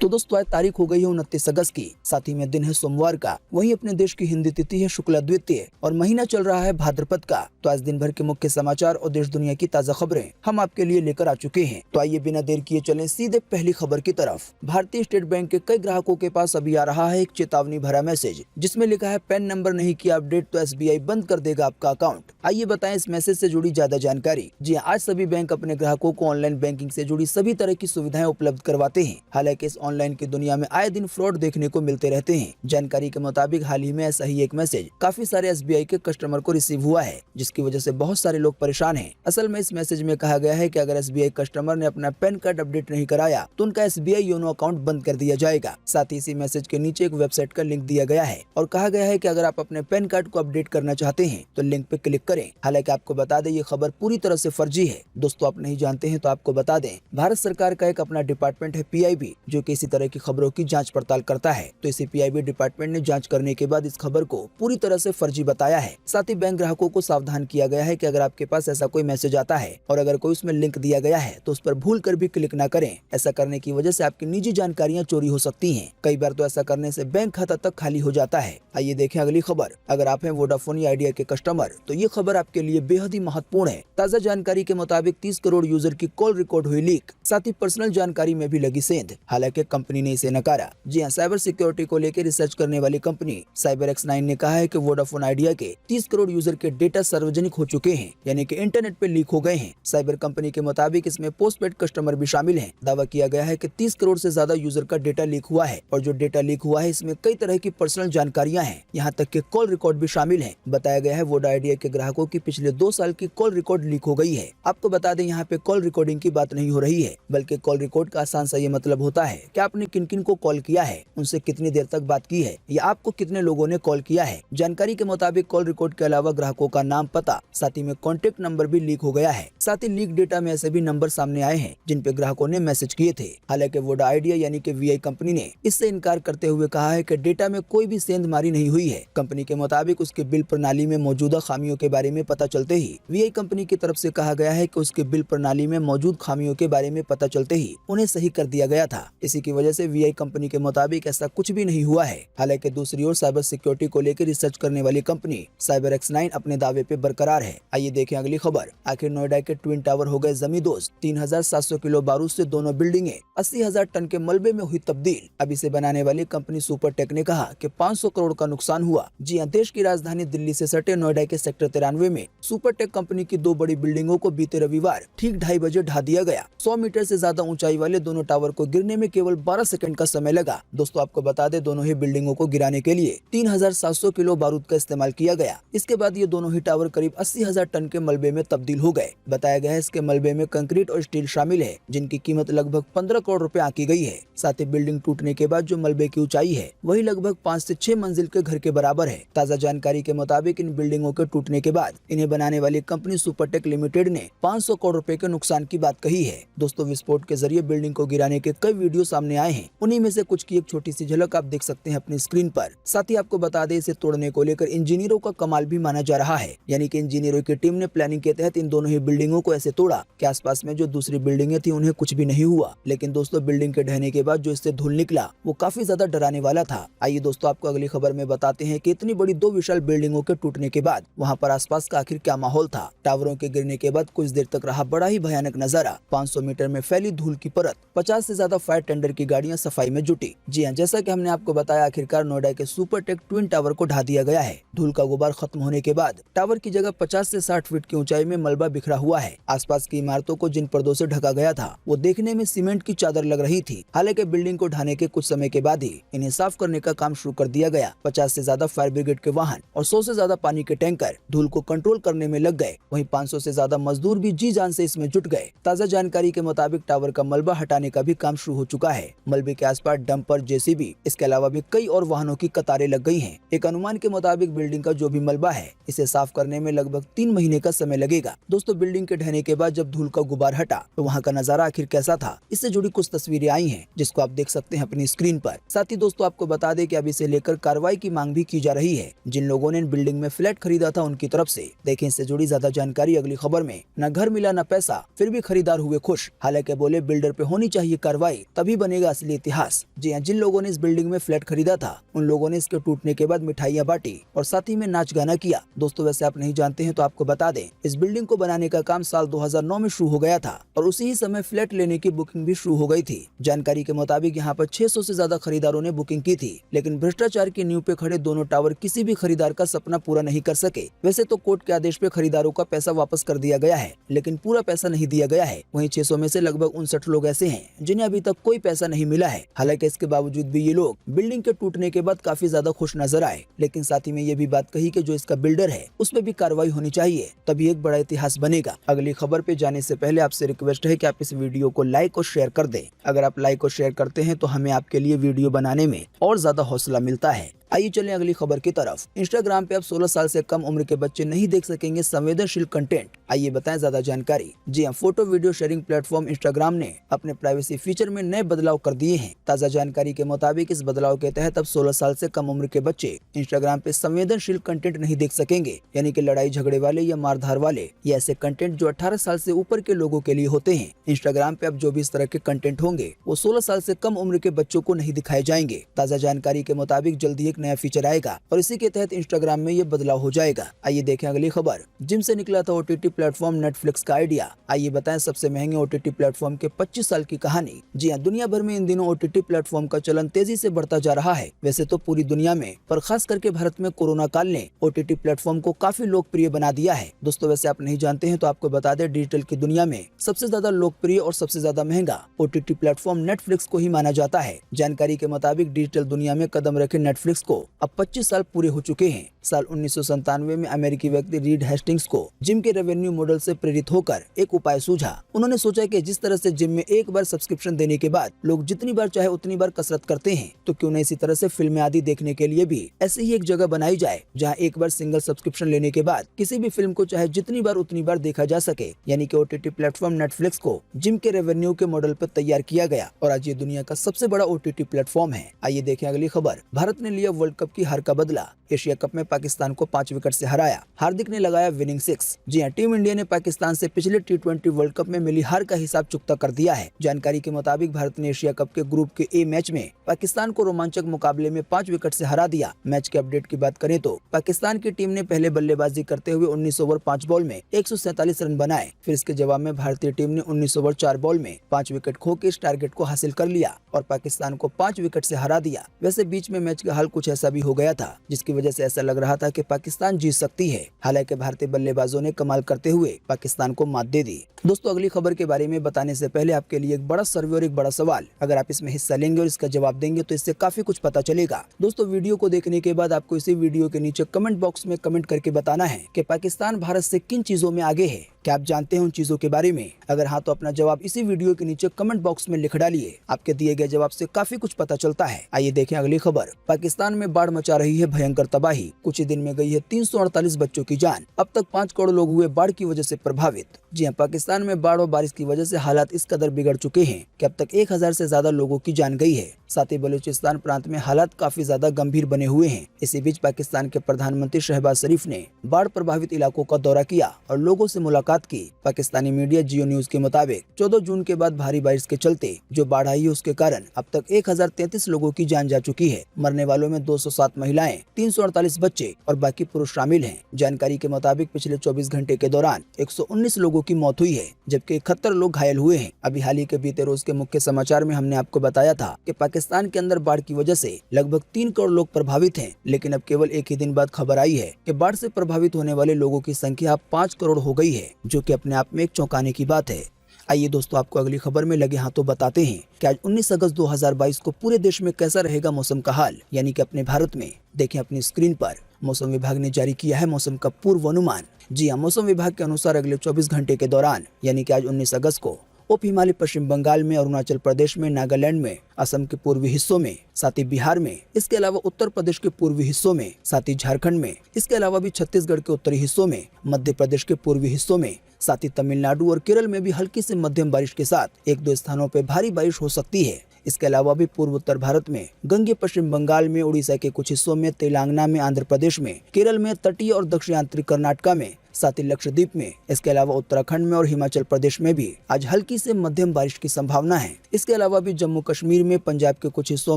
तो दोस्तों आज तारीख हो गई है 29 अगस्त की, साथ ही में दिन है सोमवार का। वहीं अपने देश की हिंदी तिथि है शुक्ला द्वितीय और महीना चल रहा है भाद्रपद का। तो आज दिन भर के मुख्य समाचार और देश दुनिया की ताजा खबरें हम आपके लिए लेकर आ चुके हैं। तो आइए बिना देर किए चलें सीधे पहली खबर की तरफ। भारतीय स्टेट बैंक के कई ग्राहकों के पास अभी आ रहा है एक चेतावनी भरा मैसेज, जिसमें लिखा है पैन नंबर नहीं किया अपडेट तो SBI बंद कर देगा आपका अकाउंट। आइए बताएं इस मैसेज से जुड़ी ज्यादा जानकारी। जी आज सभी बैंक अपने ग्राहकों को ऑनलाइन बैंकिंग से जुड़ी सभी तरह की सुविधाएं उपलब्ध करवाते हैं। हालांकि इस ऑनलाइन की दुनिया में आए दिन फ्रॉड देखने को मिलते रहते हैं। जानकारी के मुताबिक हाल ही में ऐसा ही एक मैसेज काफी सारे SBI के कस्टमर को रिसीव हुआ है, जिसकी वजह से बहुत सारे लोग परेशान हैं। असल में इस मैसेज में कहा गया है कि अगर SBI कस्टमर ने अपना पैन कार्ड अपडेट नहीं कराया तो उनका SBI योनो अकाउंट बंद कर दिया जाएगा। साथ ही इसी मैसेज के नीचे एक वेबसाइट का लिंक दिया गया है और कहा गया है कि अगर आप अपने पैन कार्ड को अपडेट करना चाहते हैं तो लिंक पे क्लिक करें। हालांकि आपको बता दें ये खबर पूरी तरह से फर्जी है। दोस्तों आप नहीं जानते हैं तो आपको बता दें, भारत सरकार का एक अपना डिपार्टमेंट है PIB, जो कि इसी तरह की खबरों की जांच पड़ताल करता है। तो इसी PIB डिपार्टमेंट ने जांच करने के बाद इस खबर को पूरी तरह से फर्जी बताया है। साथ ही बैंक ग्राहकों को सावधान किया गया है कि अगर आपके पास ऐसा कोई मैसेज आता है और अगर कोई उसमें लिंक दिया गया है तो उस पर भूल कर भी क्लिक न करें। ऐसा करने की वजह से आपकी निजी जानकारियां चोरी हो सकती हैं। कई बार तो ऐसा करने से बैंक खाता तक खाली हो जाता है। आइए देखें अगली खबर। अगर आप हैं वोडाफोन या आइडिया के कस्टमर तो ये खबर आपके लिए बेहद ही महत्वपूर्ण है। ताजा जानकारी के मुताबिक 30 करोड़ यूजर की कॉल रिकॉर्ड हुई लीक, साथ ही पर्सनल जानकारी में भी लगी सेंध। हालांकि कंपनी ने इसे नकारा। जी हाँ, साइबर सिक्योरिटी को लेकर रिसर्च करने वाली कंपनी CyberX9 ने कहा है कि वोडाफोन आइडिया के 30 करोड़ यूजर के डेटा सार्वजनिक हो चुके हैं, यानी कि इंटरनेट पे लीक हो गए हैं। साइबर कंपनी के मुताबिक इसमें पोस्टपेड कस्टमर भी शामिल हैं। दावा किया गया है कि 30 करोड़ से ज्यादा यूजर का डेटा लीक हुआ है और जो डेटा लीक हुआ है इसमें कई तरह की पर्सनल जानकारियां हैं, यहाँ तक कि कॉल रिकॉर्ड भी शामिल है। बताया गया है वोडा आइडिया के ग्राहकों की पिछले 2 साल की कॉल रिकॉर्ड लीक हो गई है। आपको बता दें यहाँ पे कॉल रिकॉर्डिंग की बात नहीं हो रही है, बल्कि कॉल रिकॉर्ड का आसान सा ये मतलब होता है कि आपने किन किन को कॉल किया है, उनसे कितनी देर तक बात की है या आपको कितने लोगों ने कॉल किया है। जानकारी के मुताबिक कॉल रिकॉर्ड के अलावा ग्राहकों का नाम, पता, साथ ही में कॉन्टेक्ट नंबर भी लीक हो गया है। साथ ही लीक डेटा में ऐसे भी नंबर सामने आए हैं जिन पे ग्राहकों ने मैसेज किए थे। हालांकि वोडा आइडिया यानी कि VI कंपनी ने इससे इनकार करते हुए कहा है कि डेटा में कोई भी सेंधमारी नहीं हुई है। कंपनी के मुताबिक उसके बिल प्रणाली में मौजूदा खामियों के बारे में पता चलते ही VI कंपनी की तरफ से कहा गया है कि उसके बिल प्रणाली में मौजूद खामियों के बारे में पता चलते ही उन्हें सही कर दिया गया था। इसी की वजह से VI कंपनी के मुताबिक ऐसा कुछ भी नहीं हुआ है। हालांकि दूसरी ओर साइबर सिक्योरिटी को लेकर रिसर्च करने वाली कंपनी CyberX9 अपने दावे पे बरकरार है। आइए देखें अगली खबर। आखिर नोएडा के ट्विन टावर हो गए जमींदोज। 3700 किलो बारूद से दोनों बिल्डिंगें 80,000 टन के मलबे में हुई तब्दील। अब इसे बनाने वाली कंपनी सुपरटेक ने कहा कि 500 करोड़ का नुकसान हुआ। जी हाँ, देश की राजधानी दिल्ली से सटे नोएडा के सेक्टर 93 में सुपरटेक कंपनी की 2 बड़ी बिल्डिंगों को बीते रविवार ठीक 2:30 बजे ढा दिया गया। 100 मीटर से ज्यादा ऊंचाई वाले दोनों टावर को गिरने में केवल 12 सेकंड का समय लगा। दोस्तों आपको बता दें, दोनों ही बिल्डिंगों को गिराने के लिए 3700 किलो बारूद का इस्तेमाल किया गया। इसके बाद ये दोनों ही टावर करीब 80,000 टन के मलबे में तब्दील हो गए। बताया गया है इसके मलबे में कंक्रीट और स्टील शामिल है, जिनकी कीमत लगभग 15 करोड़ रुपए आंकी गई है। साथ ही बिल्डिंग टूटने के बाद जो मलबे की ऊंचाई है वही लगभग 5 से 6 मंजिल के घर के बराबर है। ताजा जानकारी के मुताबिक इन बिल्डिंगों के टूटने के बाद इन्हें बनाने वाली कंपनी सुपरटेक लिमिटेड ने 500 करोड़ रुपए के नुकसान की बात कही है। दोस्तों विस्फोट के जरिए बिल्डिंग को गिराने के कई वीडियो सामने आए हैं। उन्हीं में से कुछ की एक छोटी सी झलक आप देख सकते हैं अपनी स्क्रीन पर। साथ ही आपको बता दें, इसे तोड़ने को लेकर इंजीनियरों का कमाल भी माना जा रहा है, यानी कि इंजीनियरों की टीम ने प्लानिंग के तहत इन दोनों ही बिल्डिंगों को ऐसे तोड़ा कि आसपास में जो दूसरी बिल्डिंगें थी उन्हें कुछ भी नहीं हुआ। लेकिन दोस्तों बिल्डिंग के ढहने के बाद जो इससे धूल निकला वो काफी ज्यादा डराने वाला था। आइए दोस्तों आपको अगली खबर में बताते हैं कि इतनी बड़ी 2 विशाल बिल्डिंगों के टूटने के बाद वहाँ पर आसपास का आखिर क्या माहौल था। टावरों के गिरने के बाद कुछ देर तक रहा बड़ा ही भयानक नजारा। 500 मीटर में फैली धूल की परत, 50 से ज्यादा फायर टेंडर की गाड़ियां सफाई में जुटी। जी हाँ, जैसा कि हमने आपको बताया, आखिरकार नोएडा के सुपरटेक ट्विन टावर को ढा दिया गया है। धूल का गुबार खत्म होने के बाद टावर की जगह 50 से 60 फीट की ऊंचाई में मलबा बिखरा हुआ है। आसपास की इमारतों को जिन पर्दों से ढका गया था वो देखने में सीमेंट की चादर लग रही थी। हालांकि बिल्डिंग को ढाने के कुछ समय के बाद ही इन्हें साफ करने का काम शुरू कर दिया गया। 50 से ज्यादा फायर ब्रिगेड के वाहन और 100 से ज्यादा पानी के टैंकर धूल को कंट्रोल करने में लग गए। वहीं 500 से ज्यादा मजदूर भी जी जान से इसमें जुट गए। ताजा जानकारी के मुताबिक टावर का मलबा हटाने का भी काम शुरू हो चुका है। मलबे के आसपास डंपर, JCB, इसके अलावा भी कई और वाहनों की कतारें लग गई हैं। एक अनुमान के मुताबिक बिल्डिंग का जो भी मलबा है इसे साफ करने में लगभग 3 महीने का समय लगेगा। दोस्तों बिल्डिंग के ढहने के बाद जब धूल का गुबार हटा तो वहाँ का नजारा आखिर कैसा था, इससे जुड़ी कुछ तस्वीरें आई हैं जिसको आप देख सकते हैं अपनी स्क्रीन पर। साथ ही दोस्तों आपको बता दें कि अब इसे लेकर कार्रवाई की मांग भी की जा रही है। जिन लोगों ने बिल्डिंग में फ्लैट खरीदा था उनकी तरफ से। देखें इससे जुड़ी ज्यादा जानकारी अगली खबर में। न घर मिला न पैसा, फिर भी खरीदार हुए खुश। हालांकि बोले बिल्डर पे होनी चाहिए कार्रवाई, तभी बने बनेगा असली इतिहास। जी हाँ, जिन लोगों ने इस बिल्डिंग में फ्लैट खरीदा था उन लोगों ने इसके टूटने के बाद मिठाइयाँ बांटी और साथ ही में नाच गाना किया। दोस्तों वैसे आप नहीं जानते हैं तो आपको बता दें, इस बिल्डिंग को बनाने का काम साल 2009 में शुरू हो गया था और उसी ही समय फ्लैट लेने की बुकिंग भी शुरू हो गई थी। जानकारी के मुताबिक यहाँ पर 600 से ज्यादा खरीदारों ने बुकिंग की थी, लेकिन भ्रष्टाचार की नींव पे खड़े दोनों टावर किसी भी खरीदार का सपना पूरा नहीं कर सके। वैसे तो कोर्ट के आदेश पे खरीदारों का पैसा वापस कर दिया गया है, लेकिन पूरा पैसा नहीं दिया गया है। वहीं 600 में से लगभग 59 लोग ऐसे हैं जिन्हें अभी तक कोई पैसा नहीं मिला है। हालांकि इसके बावजूद भी ये लोग बिल्डिंग के टूटने के बाद काफी ज्यादा खुश नजर आए, लेकिन साथ ही में ये भी बात कही कि जो इसका बिल्डर है उस पर भी कार्रवाई होनी चाहिए, तभी एक बड़ा इतिहास बनेगा। अगली खबर पे जाने से पहले आपसे रिक्वेस्ट है कि आप इस वीडियो को लाइक और शेयर कर दें। अगर आप लाइक और शेयर करते हैं तो हमें आपके लिए वीडियो बनाने में और ज्यादा हौसला मिलता है। आइए चलें अगली खबर की तरफ। इंस्टाग्राम पे अब 16 साल से कम उम्र के बच्चे नहीं देख सकेंगे संवेदनशील कंटेंट। आइए बताएं ज्यादा जानकारी। जी हां, photo video sharing platform Instagram ने अपने प्राइवेसी फीचर में नए बदलाव कर दिए हैं। ताजा जानकारी के मुताबिक इस बदलाव के तहत अब 16 साल से कम उम्र के बच्चे इंस्टाग्राम पे संवेदनशील कंटेंट नहीं देख सकेंगे, यानी कि लड़ाई झगड़े वाले या मारधार वाले या ऐसे कंटेंट जो 18 साल से ऊपर के लोगों के लिए होते हैं। इंस्टाग्राम पे अब जो भी इस तरह के कंटेंट होंगे वो 16 साल से कम उम्र के बच्चों को नहीं दिखाए जाएंगे। ताजा जानकारी के मुताबिक जल्दी एक नया फीचर आएगा और इसी के तहत इंस्टाग्राम में ये बदलाव हो जाएगा। आइए देखें अगली खबर। जिम से निकला था ओटीटी प्लेटफॉर्म नेटफ्लिक्स का आइडिया। आइए बताएं सबसे महंगे ओटीटी प्लेटफॉर्म के 25 साल की कहानी। जी हां, दुनिया भर में इन दिनों ओटीटी प्लेटफॉर्म का चलन तेजी से बढ़ता जा रहा है। वैसे तो पूरी दुनिया में, पर खास करके भारत में कोरोना काल ने ओटीटी प्लेटफॉर्म को काफी लोकप्रिय बना दिया है। दोस्तों वैसे आप नहीं जानते हैं तो आपको बता दें, डिजिटल की दुनिया में सबसे ज्यादा लोकप्रिय और सबसे ज्यादा महंगा ओटीटी प्लेटफॉर्म नेटफ्लिक्स को ही माना जाता है। जानकारी के मुताबिक डिजिटल दुनिया में कदम रखे नेटफ्लिक्स को अब 25 साल पूरे हो चुके हैं। साल 1997 में अमेरिकी व्यक्ति रीड हेस्टिंग्स को जिम के रेवेन्यू मॉडल से प्रेरित होकर एक उपाय सूझा। उन्होंने सोचा कि जिस तरह से जिम में एक बार सब्सक्रिप्शन देने के बाद लोग जितनी बार चाहे उतनी बार कसरत करते हैं, तो क्यों न इसी तरह से फिल्में आदि देखने के लिए भी ऐसी ही एक जगह बनाई जाए जहां एक बार सिंगल सब्सक्रिप्शन लेने के बाद किसी भी फिल्म को चाहे जितनी बार उतनी बार देखा जा सके। यानी कि ओटीटी प्लेटफॉर्म नेटफ्लिक्स को जिम के रेवेन्यू के मॉडल पर तैयार किया गया और आज ये दुनिया का सबसे बड़ा ओटीटी प्लेटफॉर्म है। आइए देखें अगली खबर। भारत ने लिया वर्ल्ड कप की हार का बदला। एशिया कप में पाकिस्तान को 5 विकेट से हराया। हार्दिक ने लगाया विनिंग 6। जी हां, टीम इंडिया ने पाकिस्तान से पिछले T20 वर्ल्ड कप में मिली हार का हिसाब चुकता कर दिया है। जानकारी के मुताबिक भारत ने एशिया कप के ग्रुप के ए मैच में पाकिस्तान को रोमांचक मुकाबले में 5 विकेट से हरा दिया। मैच के अपडेट की बात करें तो पाकिस्तान की टीम ने पहले बल्लेबाजी करते हुए 19 ओवर 5 बॉल में 147 रन बनाए। फिर इसके जवाब में भारतीय टीम ने 19 ओवर 4 बॉल में 5 विकेट खो के इस टारगेट को हासिल कर लिया और पाकिस्तान को 5 विकेट से हरा दिया। वैसे बीच में मैच का हाल कुछ ऐसा भी हो गया था जिसकी वजह से ऐसा लग रहा था कि पाकिस्तान जीत सकती है। हालांकि भारतीय बल्लेबाजों ने कमाल करते हुए पाकिस्तान को मात दे दी। दोस्तों अगली खबर के बारे में बताने से पहले आपके लिए एक बड़ा सर्वे और एक बड़ा सवाल। अगर आप इसमें हिस्सा लेंगे और इसका जवाब देंगे तो इससे काफी कुछ पता चलेगा। दोस्तों वीडियो को देखने के बाद आपको इसी वीडियो के नीचे कमेंट बॉक्स में कमेंट करके बताना है कि पाकिस्तान भारत से किन चीजों में आगे है। क्या आप जानते हैं उन चीजों के बारे में? अगर हाँ तो अपना जवाब इसी वीडियो के नीचे कमेंट बॉक्स में लिख डालिए। आपके दिए गए जवाब से काफी कुछ पता चलता है। आइए देखें अगली खबर। पाकिस्तान में बाढ़ मचा रही है भयंकर तबाही। कुछ ही दिन में गई है 348 बच्चों की जान। अब तक 5 करोड़ लोग हुए बाढ़ की वजह से प्रभावित। जी हाँ, पाकिस्तान में बाढ़ और बारिश की वजह से हालात इस कदर बिगड़ चुके हैं कि अब तक 1000 से ज्यादा लोगों की जान गई है। साथ ही बलूचिस्तान प्रांत में हालात काफी ज्यादा गंभीर बने हुए हैं। इसी बीच पाकिस्तान के प्रधानमंत्री शहबाज शरीफ ने बाढ़ प्रभावित इलाकों का दौरा किया और लोगों से मुलाकात की। पाकिस्तानी मीडिया जियो न्यूज के मुताबिक 14 जून के बाद भारी बारिश के चलते जो बाढ़ आई है उसके कारण अब तक 1033 लोगों की जान जा चुकी है। मरने वालों में 207 महिलाएं, 348 बच्चे और बाकी पुरुष शामिल हैं। जानकारी के मुताबिक पिछले 24 घंटे के दौरान 119 लोगों की मौत हुई है, जबकि 71 लोग घायल हुए हैं। अभी हाल ही के बीते रोज के मुख्य समाचार में हमने आपको बताया था कि पाकिस्तान के अंदर बाढ़ की वजह से लगभग 3 करोड़ लोग प्रभावित हैं, लेकिन अब केवल एक ही दिन बाद खबर आई है कि बाढ़ से प्रभावित होने वाले लोगों की संख्या अब 5 करोड़ हो गई है, जो कि अपने आप में एक चौंकाने की बात है। आइए दोस्तों आपको अगली खबर में लगे हाथों बताते हैं कि आज 19 अगस्त 2022 को पूरे देश में कैसा रहेगा मौसम का हाल। यानी कि अपने भारत में देखें अपनी स्क्रीन पर मौसम विभाग ने जारी किया है मौसम का पूर्वानुमान। जी हाँ, मौसम विभाग के अनुसार अगले 24 घंटे के दौरान यानी कि आज 19 अगस्त को उप हिमालय पश्चिम बंगाल में, अरुणाचल प्रदेश में, नागालैंड में, असम के पूर्वी हिस्सों में, साथ ही बिहार में, इसके अलावा उत्तर प्रदेश के पूर्वी हिस्सों में, साथ ही झारखंड में, इसके अलावा भी छत्तीसगढ़ के उत्तरी हिस्सों में, मध्य प्रदेश के पूर्वी हिस्सों में, साथ ही तमिलनाडु और केरल में भी हल्की से मध्यम बारिश के साथ 1-2 स्थानों पर भारी बारिश हो सकती है। इसके अलावा भी पूर्व उत्तर भारत में, गंगे पश्चिम बंगाल में, उड़ीसा के कुछ हिस्सों में, तेलंगाना में, आंध्र प्रदेश में, केरल में, तटीय और दक्षिण आंतरिक कर्नाटका में, साथ ही लक्षद्वीप में। इसके अलावा उत्तराखंड में और हिमाचल प्रदेश में भी आज हल्की से मध्यम बारिश की संभावना है। इसके अलावा भी जम्मू कश्मीर में, पंजाब के कुछ हिस्सों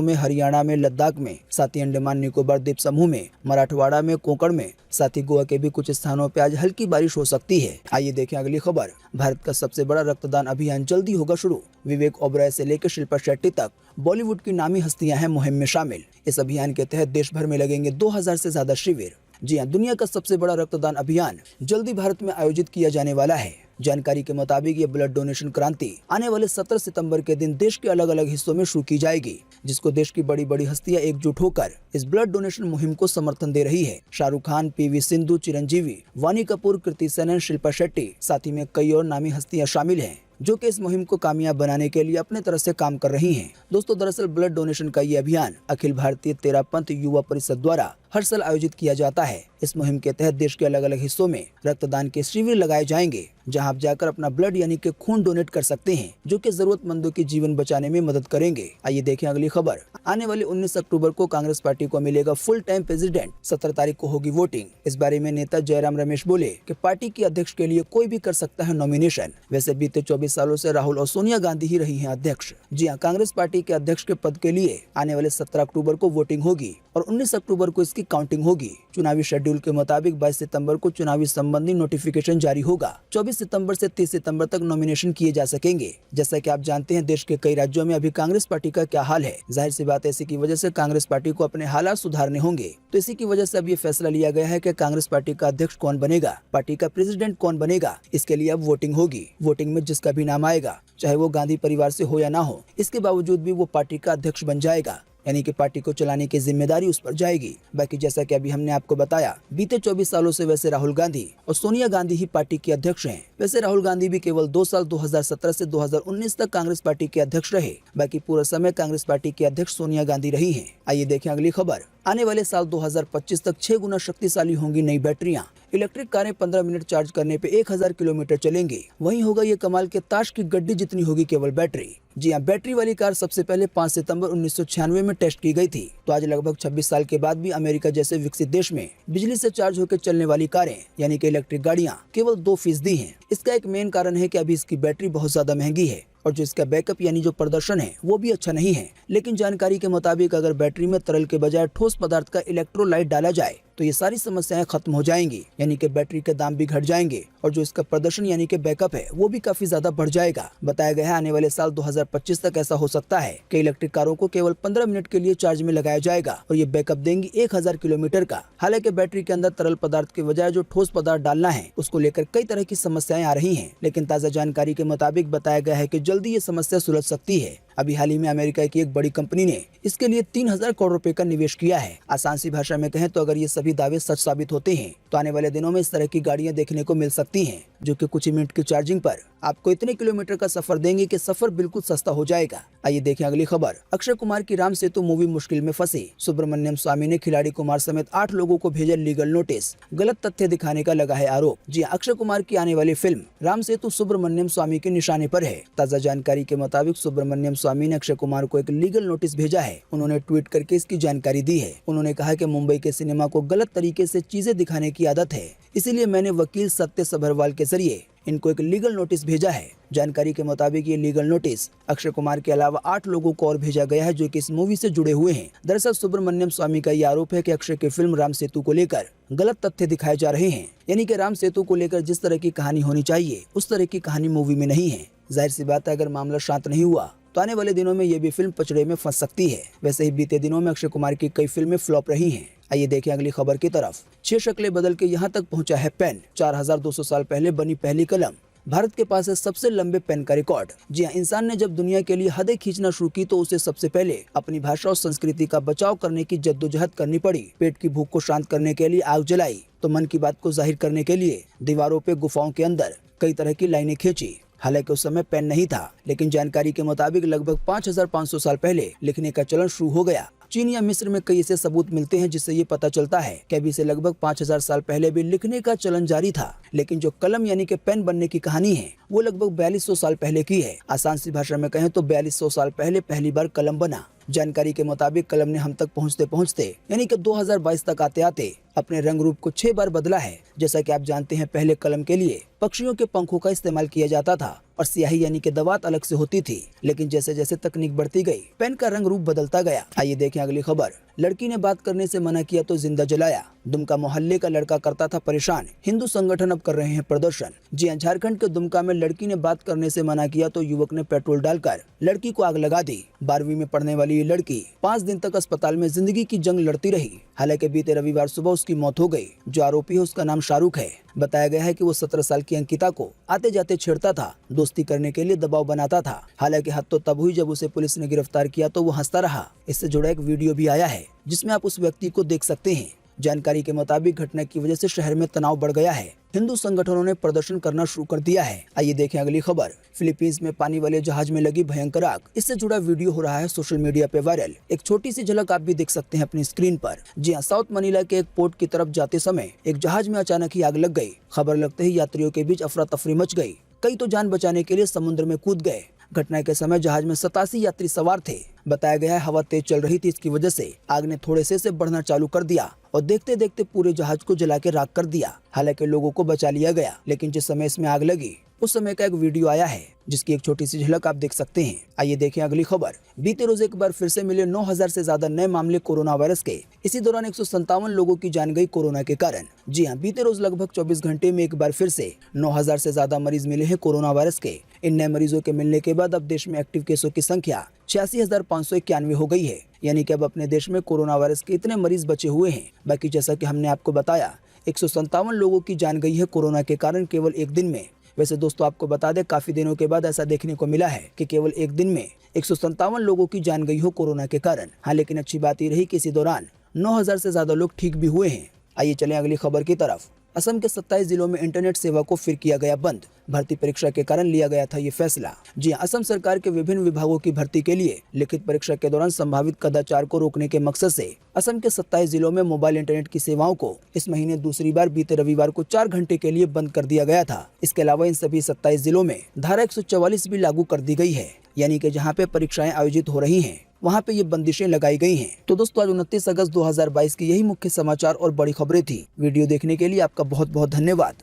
में, हरियाणा में, लद्दाख में, साथ ही अंडमान निकोबार द्वीप समूह में, मराठवाड़ा में, कोंकण में, साथ ही गोवा के भी कुछ स्थानों पर आज हल्की बारिश हो सकती है। आइए देखें अगली खबर। भारत का सबसे बड़ा रक्तदान अभियान जल्दी होगा शुरू। विवेक ओबराय से लेकर शिल्पा शेट्टी तक बॉलीवुड की नामी हस्तियां हैं मुहिम में शामिल। इस अभियान के तहत देश भर में लगेंगे 2000 से ज्यादा शिविर। जी हां, दुनिया का सबसे बड़ा रक्तदान अभियान जल्दी भारत में आयोजित किया जाने वाला है। जानकारी के मुताबिक ये ब्लड डोनेशन क्रांति आने वाले 17 सितंबर के दिन देश के अलग अलग हिस्सों में शुरू की जाएगी, जिसको देश की बड़ी बड़ी हस्तियां एकजुट होकर इस ब्लड डोनेशन मुहिम को समर्थन दे रही है। शाहरुख खान, पीवी सिंधु, चिरंजीवी, वानी कपूर, कृति सेनन, शिल्पा शेट्टी, साथ ही में कई और नामी हस्तियां शामिल हैं जो कि इस मुहिम को कामयाब बनाने के लिए अपने तरफ से काम कर रही हैं। दोस्तों, दरअसल ब्लड डोनेशन का ये अभियान अखिल भारतीय तेरापंथ युवा परिषद द्वारा हर साल आयोजित किया जाता है। इस मुहिम के तहत देश के अलग अलग हिस्सों में रक्तदान के शिविर लगाए जाएंगे, जहां आप जाकर अपना ब्लड यानी कि खून डोनेट कर सकते हैं, जो कि जरूरतमंदों की जीवन बचाने में मदद करेंगे। आइए देखें अगली खबर। आने वाले 19 अक्टूबर को कांग्रेस पार्टी को मिलेगा फुल टाइम प्रेसिडेंट। 17 तारीख को होगी वोटिंग। इस बारे में नेता जयराम रमेश बोले कि पार्टी की अध्यक्ष के लिए कोई भी कर सकता है नॉमिनेशन। वैसे बीते 24 सालों से राहुल और सोनिया गांधी ही रही हैं अध्यक्ष। जी हाँ, कांग्रेस पार्टी के अध्यक्ष के पद के लिए आने वाले 17 अक्टूबर को वोटिंग होगी और 19 अक्टूबर को इसकी काउंटिंग होगी। चुनावी शेड्यूल के मुताबिक 22 सितंबर को चुनावी संबंधी नोटिफिकेशन जारी होगा। 24 सितंबर से 30 सितंबर तक नॉमिनेशन किए जा सकेंगे। जैसा कि आप जानते हैं, देश के कई राज्यों में अभी कांग्रेस पार्टी का क्या हाल है। जाहिर सी बात है, इसी की वजह से कांग्रेस पार्टी को अपने हालात सुधारने होंगे। तो इसी की वजह से अब ये फैसला लिया गया है कि कांग्रेस पार्टी का अध्यक्ष कौन बनेगा, पार्टी का प्रेसिडेंट कौन बनेगा। इसके लिए अब वोटिंग होगी। वोटिंग में जिसका भी नाम आएगा, चाहे वो गांधी परिवार से हो या ना हो, इसके बावजूद भी वो पार्टी का अध्यक्ष बन जाएगा, यानी कि पार्टी को चलाने की जिम्मेदारी उस पर जाएगी। बाकी जैसा कि अभी हमने आपको बताया, बीते 24 सालों से वैसे राहुल गांधी और सोनिया गांधी ही पार्टी के अध्यक्ष हैं। वैसे राहुल गांधी भी केवल 2 साल 2017 से 2019 तक कांग्रेस पार्टी के अध्यक्ष रहे। बाकी पूरा समय कांग्रेस पार्टी के अध्यक्ष सोनिया गांधी रही हैं। आइए देखें अगली खबर। आने वाले साल 2025 तक 6 गुना शक्तिशाली होंगी नई बैटरियां। इलेक्ट्रिक कारें 15 मिनट चार्ज करने पे 1000 किलोमीटर चलेंगी। वहीं होगा ये कमाल के ताश की गड्डी जितनी होगी केवल बैटरी। जी हाँ, बैटरी वाली कार सबसे पहले 5 सितंबर 1996 में टेस्ट की गई थी। तो आज लगभग 26 साल के बाद भी अमेरिका जैसे विकसित देश में बिजली से चार्ज होकर चलने वाली कारें यानी कि इलेक्ट्रिक गाड़ियां केवल 2% हैं। इसका एक मेन कारण है कि अभी इसकी बैटरी बहुत ज्यादा महंगी है और जो इसका बैकअप यानी जो प्रदर्शन है वो भी अच्छा नहीं है। लेकिन जानकारी के मुताबिक अगर बैटरी में तरल के बजाय ठोस पदार्थ का इलेक्ट्रोलाइट डाला जाए तो ये सारी समस्याएं खत्म हो जाएंगी, यानी कि बैटरी के दाम भी घट जाएंगे और जो इसका प्रदर्शन यानी कि बैकअप है वो भी काफी ज्यादा बढ़ जाएगा। बताया गया है आने वाले साल 2025 तक ऐसा हो सकता है कि इलेक्ट्रिक कारों को केवल 15 मिनट के लिए चार्ज में लगाया जाएगा और ये बैकअप देंगी 1000 किलोमीटर का। हालांकि बैटरी के अंदर तरल पदार्थ के बजाय जो ठोस पदार्थ डालना है उसको लेकर कई तरह की समस्याएं आ रही है, लेकिन ताज़ा जानकारी के मुताबिक बताया गया है कि जल्दी ये समस्या सुलझ सकती है। अभी हाल ही में अमेरिका की एक बड़ी कंपनी ने इसके लिए 3000 करोड़ रुपए का निवेश किया है। आसान सी भाषा में कहें तो अगर ये सभी दावे सच साबित होते हैं तो आने वाले दिनों में इस तरह की गाड़ियां देखने को मिल सकती हैं, जो कि कुछ ही मिनट की चार्जिंग पर आपको इतने किलोमीटर का सफर देंगे कि सफर बिल्कुल सस्ता हो जाएगा। आइए देखें अगली खबर। अक्षय कुमार की राम सेतु मूवी मुश्किल में फंसी। सुब्रमण्यम स्वामी ने खिलाड़ी कुमार समेत 8 लोगों को भेजा लीगल नोटिस। गलत तथ्य दिखाने का लगा है आरोप। जी, अक्षय कुमार की आने वाली फिल्म राम सेतु सुब्रमण्यम स्वामी के निशाने पर है। ताज़ा जानकारी के मुताबिक सुब्रमण्यम स्वामी ने अक्षय कुमार को एक लीगल नोटिस भेजा है। उन्होंने ट्वीट करके इसकी जानकारी दी है। उन्होंने कहा कि मुंबई के सिनेमा को गलत तरीके से चीजें दिखाने की आदत है, इसीलिए मैंने वकील सत्य सभरवाल के जरिए इनको एक लीगल नोटिस भेजा है। जानकारी के मुताबिक ये लीगल नोटिस अक्षय कुमार के अलावा 8 लोगों को और भेजा गया है जो कि इस मूवी से जुड़े हुए हैं। दरअसल सुब्रमण्यम स्वामी का ये आरोप है कि अक्षय की फिल्म राम सेतु को लेकर गलत तथ्य दिखाए जा रहे हैं, यानी कि राम सेतु को लेकर जिस तरह की कहानी होनी चाहिए उस तरह की कहानी मूवी में नहीं है। जाहिर सी बात है, अगर मामला शांत नहीं हुआ तो आने वाले दिनों में ये भी फिल्म पचड़े में फंस सकती है। वैसे ही बीते दिनों में अक्षय कुमार की कई फिल्में फ्लॉप रही हैं। आइए देखें अगली खबर की तरफ। 6 शक्लें बदल के यहाँ तक पहुंचा है पेन। 4200 साल पहले बनी पहली कलम। भारत के पास है सबसे लंबे पेन का रिकॉर्ड। जी हाँ, इंसान ने जब दुनिया के लिए हदें खींचना शुरू की तो उसे सबसे पहले अपनी भाषा और संस्कृति का बचाव करने की जद्दोजहद करनी पड़ी। पेट की भूख को शांत करने के लिए आग जलाई तो मन की बात को जाहिर करने के लिए दीवारों पे गुफाओं के अंदर कई तरह की लाइनें खींची। हालांकि उस समय पेन नहीं था, लेकिन जानकारी के मुताबिक लगभग 5500 साल पहले लिखने का चलन शुरू हो गया। चीन या मिस्र में कई ऐसे सबूत मिलते हैं जिससे ये पता चलता है कि अभी से लगभग 5000 साल पहले भी लिखने का चलन जारी था। लेकिन जो कलम यानी कि पेन बनने की कहानी है वो लगभग 4200 साल पहले की है। आसान सी भाषा में कहें तो 4200 साल पहले पहली बार कलम बना। जानकारी के मुताबिक कलम ने हम तक पहुंचते पहुंचते यानी कि 2022 तक आते आते अपने रंग रूप को 6 बार बदला है। जैसा कि आप जानते हैं, पहले कलम के लिए पक्षियों के पंखों का इस्तेमाल किया जाता था और स्याही यानी कि दवात अलग से होती थी, लेकिन जैसे जैसे तकनीक बढ़ती गई पेन का रंग रूप बदलता गया। आइए देखें अगली खबर। लड़की ने बात करने से मना किया तो जिंदा जलाया, दुमका मोहल्ले का लड़का करता था परेशान, हिंदू संगठन अब कर रहे हैं प्रदर्शन। जी हां, झारखंड के दुमका में लड़की ने बात करने से मना किया तो युवक ने पेट्रोल डालकर लड़की को आग लगा दी। 12वीं में पढ़ने वाली ये लड़की 5 दिन तक अस्पताल में जिंदगी की जंग लड़ती रही। हालांकि बीते रविवार सुबह उसकी मौत हो गई। जो आरोपी है उसका नाम शाहरुख है। बताया गया है कि वो 17 साल की अंकिता को आते जाते छेड़ता था, दोस्ती करने के लिए दबाव बनाता था। हालांकि हद तो तब हुई जब उसे पुलिस ने गिरफ्तार किया तो वो हंसता रहा। इससे जुड़ा एक वीडियो भी आया है जिसमें आप उस व्यक्ति को देख सकते हैं। जानकारी के मुताबिक घटना की वजह से शहर में तनाव बढ़ गया है। हिंदू संगठनों ने प्रदर्शन करना शुरू कर दिया है। आइए देखें अगली खबर। फिलीपींस में पानी वाले जहाज में लगी भयंकर आग। इससे जुड़ा वीडियो हो रहा है सोशल मीडिया पे वायरल। एक छोटी सी झलक आप भी देख सकते हैं अपनी स्क्रीन पर। जी हां, साउथ मनीला के एक पोर्ट की तरफ जाते समय एक जहाज में अचानक ही आग लग गई। खबर लगते ही यात्रियों के बीच अफरा तफरी मच गई। कई तो जान बचाने के लिए समुद्र में कूद गए। घटना के समय जहाज में 87 यात्री सवार थे। बताया गया है हवा तेज चल रही थी, इसकी वजह से आग ने थोड़े से बढ़ना चालू कर दिया और देखते देखते पूरे जहाज को जला के राख कर दिया। हालांकि लोगों को बचा लिया गया, लेकिन जिस समय इसमें आग लगी उस समय का एक वीडियो आया है जिसकी एक छोटी सी झलक आप देख सकते हैं। आइए देखें अगली खबर। बीते रोज एक बार फिर से मिले 9000 से ज्यादा नए मामले कोरोना वायरस के। इसी दौरान 157 लोगों की जान गई कोरोना के कारण। जी हां, बीते रोज लगभग 24 घंटे में एक बार फिर से 9000 से ज्यादा मरीज मिले हैं कोरोना वायरस के। इन नए मरीजों के मिलने के बाद अब देश में एक्टिव केसों की संख्या 86,591 हो गई है। यानी कि अब अपने देश में कोरोना वायरस के इतने मरीज बचे हुए हैं। बाकी जैसा कि हमने आपको बताया, 157 लोगों की जान गई है कोरोना के कारण केवल एक दिन में। वैसे दोस्तों, आपको बता दें, काफी दिनों के बाद ऐसा देखने को मिला है कि केवल एक दिन में 157 लोगों की जान गई हो कोरोना के कारण। हाँ, लेकिन अच्छी बात ये रही कि इसी दौरान 9000 से ज्यादा लोग ठीक भी हुए हैं। आइए चलें अगली खबर की तरफ। असम के 27 जिलों में इंटरनेट सेवा को फिर किया गया बंद। भर्ती परीक्षा के कारण लिया गया था ये फैसला। जी हां, असम सरकार के विभिन्न विभागों की भर्ती के लिए लिखित परीक्षा के दौरान संभावित कदाचार को रोकने के मकसद से असम के 27 जिलों में मोबाइल इंटरनेट की सेवाओं को इस महीने दूसरी बार बीते रविवार को 4 घंटे के लिए बंद कर दिया गया था। इसके अलावा इन सभी 27 जिलों में धारा 144 भी लागू कर दी गई है। यानी कि जहाँ पे परीक्षाएं आयोजित हो रही हैं वहाँ पे ये बंदिशें लगाई गई हैं। तो दोस्तों, आज 29 अगस्त 2022 की यही मुख्य समाचार और बड़ी खबरें थी। वीडियो देखने के लिए आपका बहुत बहुत धन्यवाद।